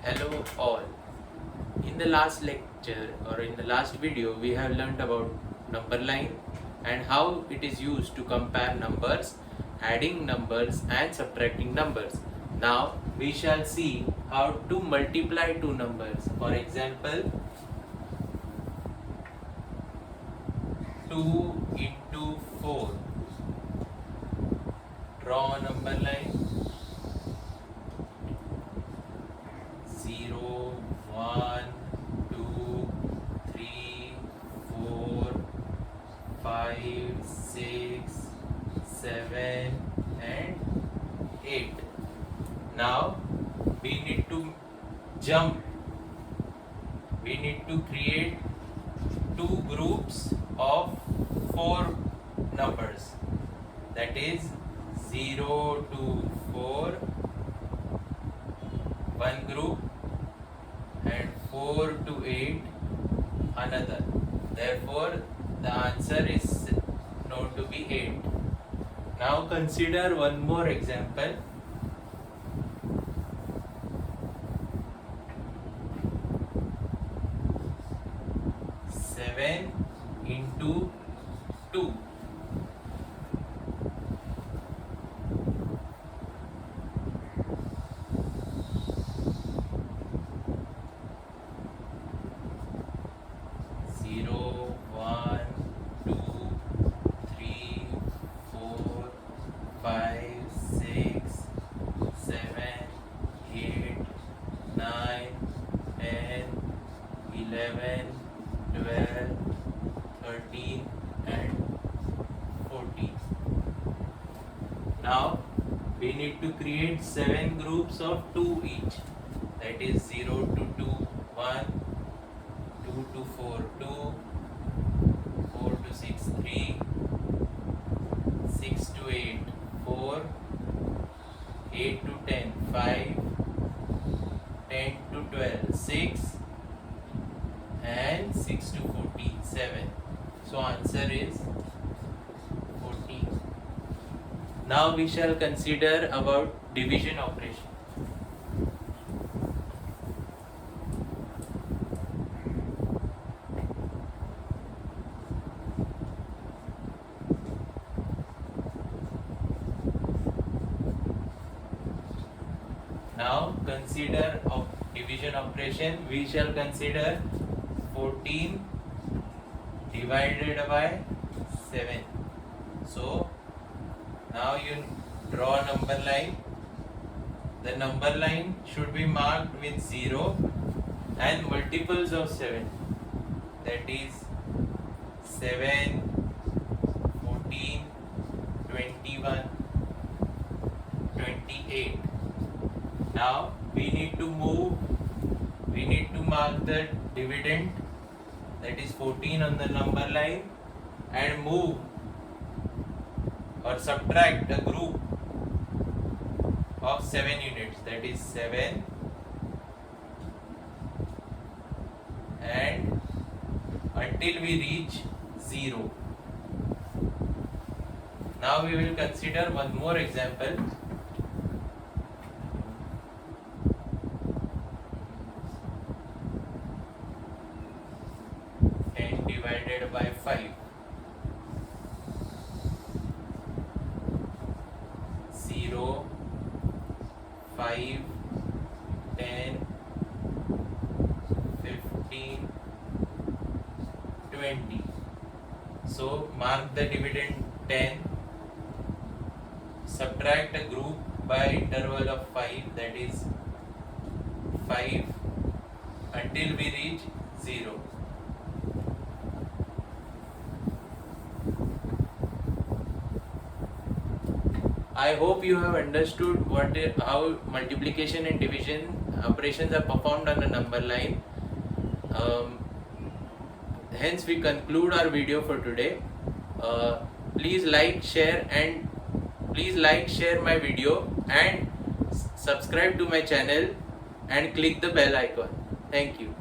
Hello all. In the last lecture or in the last video we have learned about number line and how it is used to compare numbers, adding numbers and subtracting numbers. Now we shall see how to multiply two numbers. For example, 2 into 4. Draw a number line. 0, 1, 2, 3, 4, 5, 6, 7 and 8. Now we need to jump. We need to create two groups of 4 numbers, that is 0 to 4 one group and 4 to 8 another. Therefore the answer is known to be 8. Now consider one more example. 7 into 2. 0, 1, 2, 3, 4, 5, 6, 7, 8, 9, 10, 11, 12, 13 and 14. Now we need to create 7 groups of 2 each, that is 0 to 2, 1, 2 to 4, 2, 4 to 6, 3, 6 to 8, 4, 8 to 10, 5, 10 to 12, 6 and 6 to 14, 7. So answer is 14. Now we shall consider about division operation. Now consider of division operation. We shall consider 14 divided by 7. So now you draw a number line. The number line should be marked with 0 and multiples of 7, that is 7, 14, 21, 28. Now we need to mark the dividend, that is 14, on the number line and move or subtract a group of 7 units, that is 7 and until we reach 0. Now we will consider one more example. 10 divided by 5. 0, 5, 10, 15, 20. So mark the dividend 10, subtract a group by interval of 5, that is 5, until we reach 0. I hope you have understood how multiplication and division operations are performed on a number line. Hence we conclude our video for today. Please like, share my video and subscribe to my channel and click the bell icon. Thank you.